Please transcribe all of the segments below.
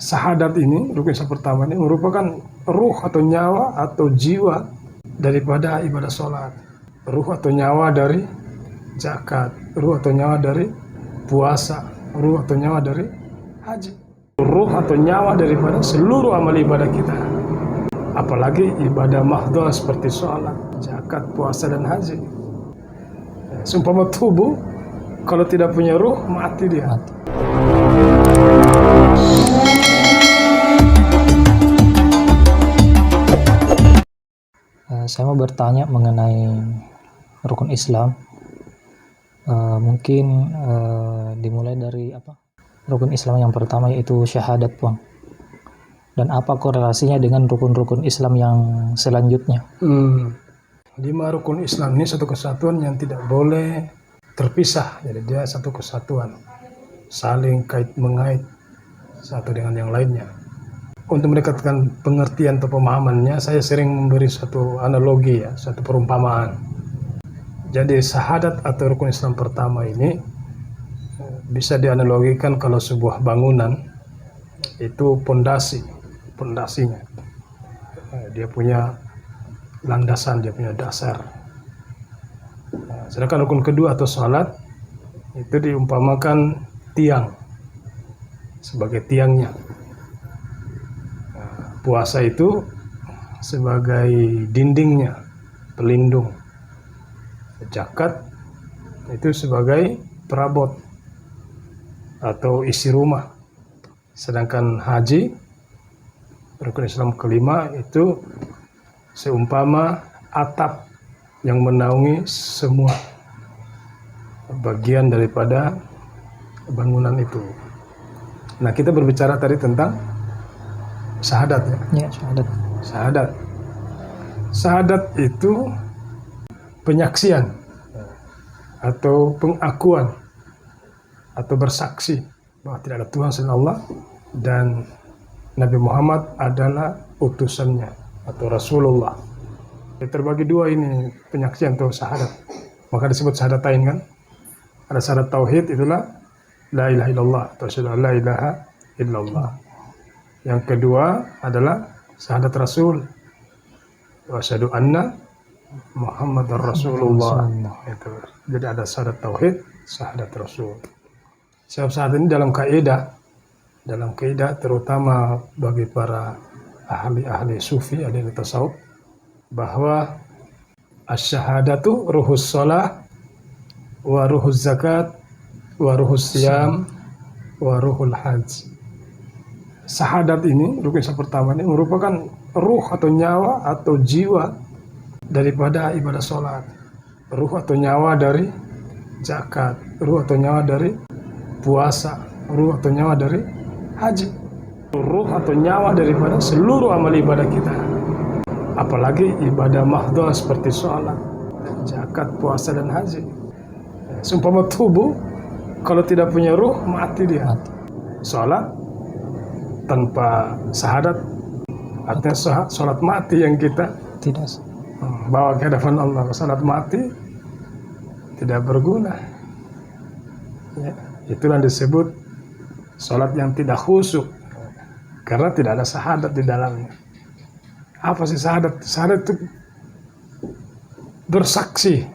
Syahadat ini, rukun Islam pertama ini merupakan ruh atau nyawa atau jiwa daripada ibadah sholat. Ruh atau nyawa dari zakat, ruh atau nyawa dari puasa, ruh atau nyawa dari haji. Ruh atau nyawa daripada seluruh amal ibadah kita. Apalagi ibadah mahdhah seperti sholat, zakat, puasa, dan haji. Seumpama tubuh, kalau tidak punya ruh, mati dia. Saya mau bertanya mengenai rukun Islam. Mungkin dimulai dari rukun Islam yang pertama, yaitu syahadat, Bang. Dan apa korelasinya dengan rukun-rukun Islam yang selanjutnya? 5 rukun Islam ini satu kesatuan yang tidak boleh terpisah. Jadi dia satu kesatuan, saling kait-mengait satu dengan yang lainnya. Untuk mendekatkan pengertian atau pemahamannya, saya sering memberi satu analogi, satu perumpamaan. Jadi syahadat atau rukun Islam pertama ini bisa dianalogikan kalau sebuah bangunan itu pondasinya. Dia punya landasan, dia punya dasar. Sedangkan rukun kedua atau salat itu diumpamakan tiang, sebagai tiangnya. Puasa itu sebagai dindingnya, pelindung. Zakat itu sebagai perabot atau isi rumah. Sedangkan haji, rukun Islam kelima, itu seumpama atap yang menaungi semua bagian daripada bangunan itu. Nah, kita berbicara tadi tentang syahadat, Ya, syahadat. Syahadat itu penyaksian atau pengakuan atau bersaksi bahwa tidak ada Tuhan selain Allah dan Nabi Muhammad adalah utusannya atau Rasulullah. Terbagi dua ini penyaksian atau syahadat. Maka disebut syahadatain, kan? Ada syahadat tauhid, itulah la ilaha illallah atau la ilaha illallah. Yang kedua adalah syahadat Rasul, wa asyhadu anna Muhammadar Rasulullah. Itu. Jadi ada syahadat tauhid, syahadat Rasul. Sebab saat ini dalam kaidah terutama bagi para ahli sufi, ahli tasawuf, bahwa asyhadatu ruhus shalah wa ruhuz zakat wa ruhus siyam wa ruhul hajj. Syahadat ini, rukun Islam pertama ini merupakan ruh atau nyawa atau jiwa daripada ibadah sholat. Ruh atau nyawa dari zakat, ruh atau nyawa dari puasa, ruh atau nyawa dari haji. Ruh atau nyawa daripada seluruh amal ibadah kita. Apalagi ibadah mahdhah seperti sholat, zakat, puasa, dan haji. Seumpama tubuh, kalau tidak punya ruh, mati dia. Sholat tanpa syahadat, artinya sholat mati yang kita Tidak. bawa ke hadapan Allah. Sholat mati tidak berguna. Itulah disebut sholat yang tidak khusyuk, karena tidak ada syahadat di dalamnya. Apa sih syahadat? Syahadat itu bersaksi,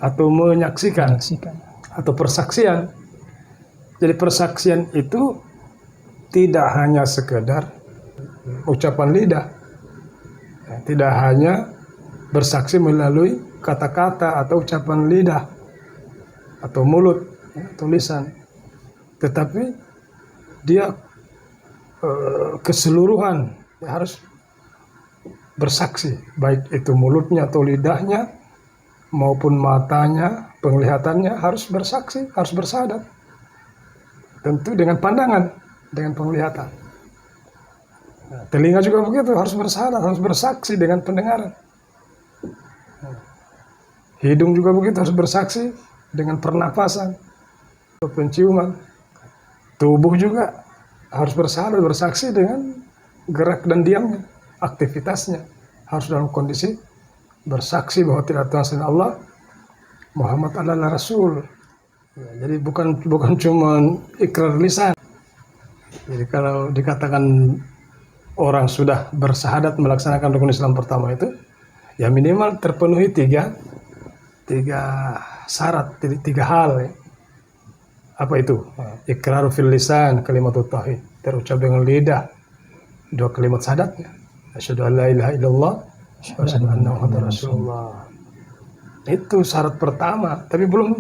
atau menyaksikan, atau persaksian. Jadi persaksian itu tidak hanya sekedar ucapan lidah, tidak hanya bersaksi melalui kata-kata atau ucapan lidah atau mulut, tulisan, tetapi dia keseluruhan harus bersaksi, baik itu mulutnya atau lidahnya maupun matanya, penglihatannya harus bersaksi, harus bersyahadat. Tentu dengan pandangan, dengan penglihatan. Telinga juga begitu, harus bersyahadat, harus bersaksi dengan pendengaran. Hidung juga begitu, harus bersaksi dengan pernapasan, penciuman. Tubuh juga harus bersyahadat, bersaksi dengan gerak dan diamnya, aktivitasnya. Harus dalam kondisi bersaksi bahwa tidak Tuhan selain Allah, Muhammad adalah Rasul. Jadi bukan cuma ikrar lisan, Jadi kalau dikatakan orang sudah bersyahadat melaksanakan rukun Islam pertama itu, ya minimal terpenuhi tiga syarat, tiga hal ya. Apa itu? Iqraru fil lisan, kalimatut tauhid, terucap dengan lidah, dua kalimat syahadatnya. Asyhadu an la ilaha illallah wa asyhadu anna muhammadar rasulullah. Itu syarat pertama, tapi belum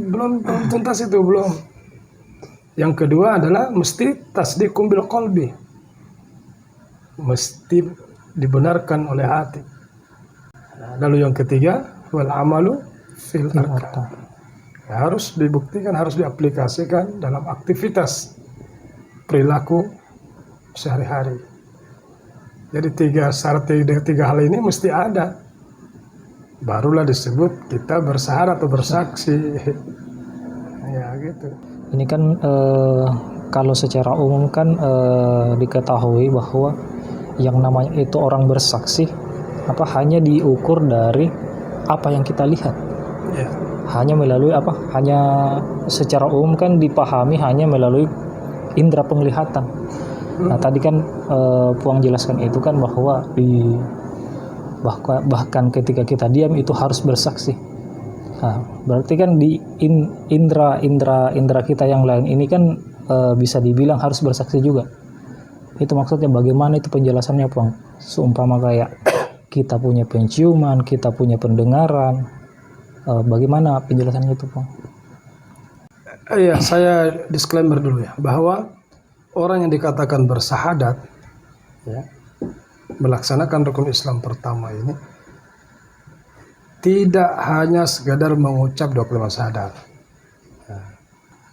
tuntas itu, belum. Yang kedua adalah mesti tasdiqum bil qalbi. Mesti dibenarkan oleh hati. Lalu yang ketiga, wal amalu fil arkan. Harus dibuktikan, harus diaplikasikan dalam aktivitas perilaku sehari-hari. Jadi tiga syarat, tiga hal ini mesti ada. Barulah disebut kita bersyahadat atau bersaksi. Ya gitu. Ini kan kalau secara umum kan diketahui bahwa yang namanya itu orang bersaksi hanya diukur dari apa yang kita lihat. Ya. Hanya melalui hanya secara umum kan dipahami hanya melalui indera penglihatan. Nah tadi kan Puang jelaskan itu kan bahwa bahkan ketika kita diam itu harus bersaksi. Nah, berarti kan di indera kita yang lain ini kan bisa dibilang harus bersaksi juga. Itu maksudnya bagaimana itu penjelasannya, Puang? Seumpama kayak kita punya penciuman, kita punya pendengaran. Bagaimana penjelasannya itu, Puang? Iya, saya disclaimer dulu ya, bahwa orang yang dikatakan bersyahadat ya, melaksanakan rukun Islam pertama ini tidak hanya sekadar mengucap dua kalimat syahadat,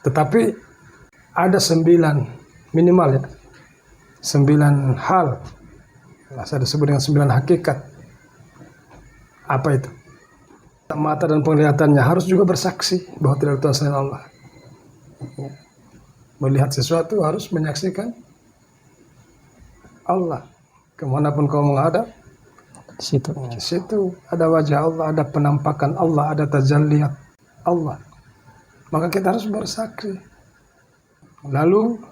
tetapi ada 9 minimal ya, 9 hal, saya disebut dengan 9 hakikat. Apa itu? Mata dan penglihatannya harus juga bersaksi bahwa tidak ada Tuhan selain Allah. Melihat sesuatu harus menyaksikan Allah. Kemanapun kau menghadap, di situ ada wajah Allah, ada penampakan Allah, ada tajalliyat Allah. Maka kita harus bersaksi. Lalu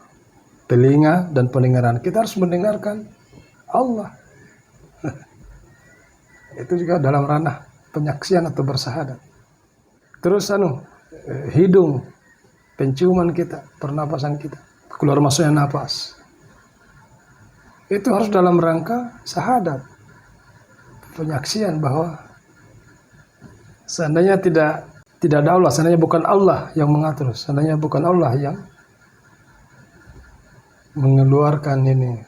telinga dan pendengaran, kita harus mendengarkan Allah. Itu juga dalam ranah penyaksian atau bersyahadat. Terus hidung, penciuman kita, pernapasan kita, keluar masuknya napas. Itu harus dalam rangka syahadat. Penyaksian bahwa seandainya tidak ada Allah, seandainya bukan Allah yang mengatur, seandainya bukan Allah yang mengeluarkan ini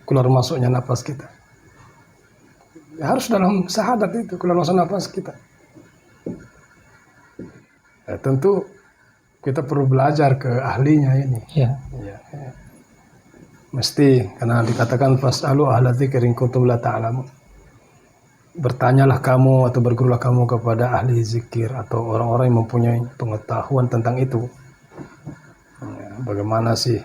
keluar masuknya napas kita. Ya, harus dalam syahadat itu keluar masuk nafas kita. Ya, tentu kita perlu belajar ke ahlinya ini. Ya. Ya. Mesti, karena dikatakan fas'alu ahla dzikri in kuntum la ta'lamun. Bertanyalah kamu atau bergurulah kamu kepada ahli zikir atau orang-orang yang mempunyai pengetahuan tentang itu. Ya, bagaimana sih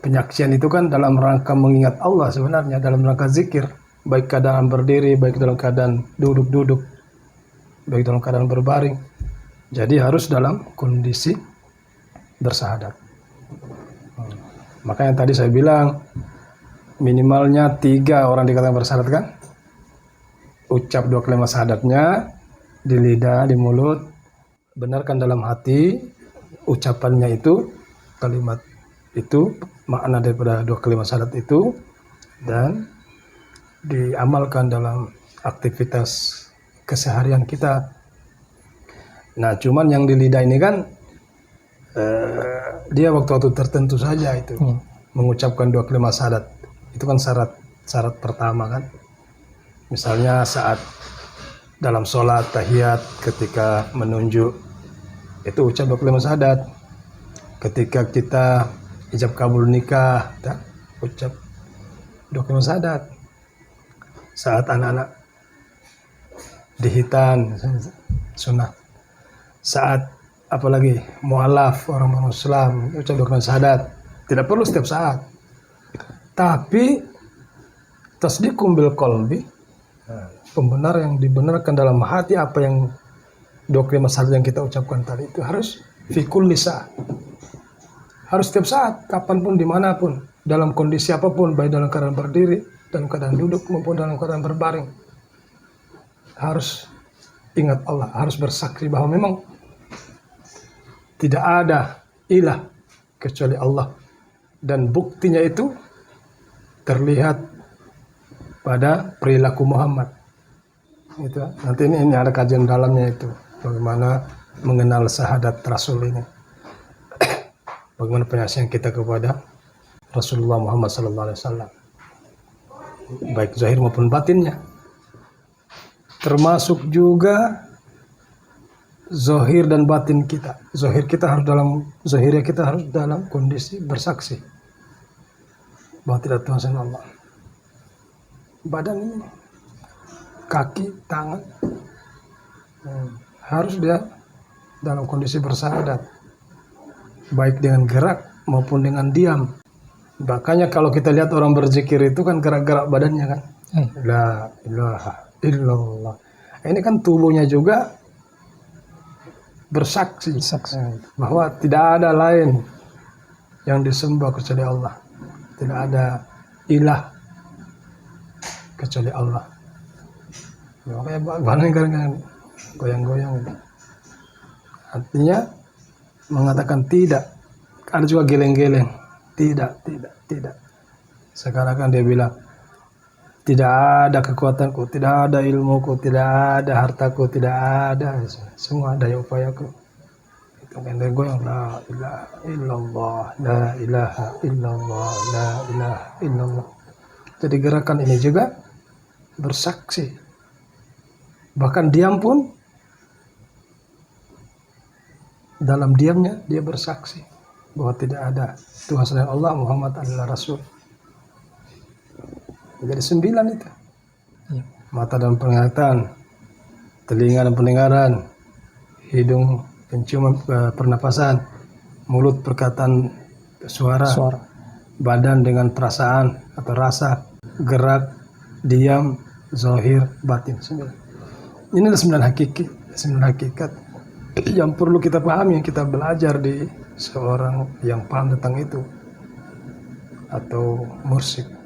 penyaksian itu kan dalam rangka mengingat Allah sebenarnya, dalam rangka zikir, baik keadaan berdiri, baik dalam keadaan duduk-duduk, baik dalam keadaan berbaring. Jadi harus dalam kondisi bersyahadat. Maka yang tadi saya bilang minimalnya 3 orang dikatakan bersyahadat kan, ucap 2 kalimat syahadatnya di lidah, di mulut, benarkan dalam hati ucapannya itu, kalimat itu, makna daripada 2 kalimat syahadat itu, dan diamalkan dalam aktivitas keseharian kita. Nah, cuman yang di lidah ini kan dia waktu-waktu tertentu saja itu mengucapkan 2 kalimat syahadat. Itu kan syarat pertama kan. Misalnya saat dalam sholat tahiyat, ketika menunjuk itu ucap 2 kalimat syahadat. Ketika kita ijab kabul nikah, kita ucap 2 kalimat syahadat. Saat anak-anak dihitan, sunnah. Saat apalagi mu'alaf, orang Islam, ucap 2 kalimat syahadat. Tidak perlu setiap saat. Tapi tasdiqum bil qalbi, pembenar yang dibenarkan dalam hati apa yang 2 kalimat syahadat yang kita ucapkan tadi itu harus fi kulli saat. Harus setiap saat, kapanpun, dimanapun, dalam kondisi apapun, baik dalam keadaan berdiri, dalam keadaan duduk, maupun dalam keadaan berbaring. Harus ingat Allah, harus bersaksi bahwa memang tidak ada ilah kecuali Allah. Dan buktinya itu terlihat pada perilaku Muhammad. Itu. Nanti ini ada kajian dalamnya itu, bagaimana mengenal syahadat Rasul ini. Bagaimana penyaksian kita kepada Rasulullah Muhammad SAW, baik zahir maupun batinnya. Termasuk juga zahir dan batin kita. Zahirnya kita harus dalam kondisi bersaksi bahwa tidak Tuhan selain Allah. Badan ini, kaki, tangan, harus dia dalam kondisi bersyahadat, baik dengan gerak maupun dengan diam. Makanya kalau kita lihat orang berzikir itu kan gerak-gerak badannya kan. La ilaha illallah. Ini kan tubuhnya juga bersaksi bahwa tidak ada lain yang disembah kecuali Allah. Tidak ada ilah kecuali Allah. Makanya barang-barang goyang-goyang. Artinya mengatakan tidak. Ada juga geleng-geleng. Tidak. Sekarang kan dia bilang, tidak ada kekuatanku, tidak ada ilmuku, tidak ada hartaku, tidak ada. Semua daya upayaku. Itu kan dia goyang, la ilaha illallah, la ilaha illallah, la ilaha illallah. Jadi gerakan ini juga bersaksi. Bahkan diam pun, dalam diamnya dia bersaksi bahwa tidak ada Tuhan selain Allah, Muhammad adalah Rasul. Jadi 9 itu. Mata dan penglihatan, telinga dan pendengaran, hidung penciuman pernapasan, mulut perkataan suara, badan dengan perasaan atau rasa, gerak, diam, zahir, batin. 9. Ini adalah 9 hakikat yang perlu kita pahami, yang kita belajar di seorang yang paham tentang itu atau mursyid.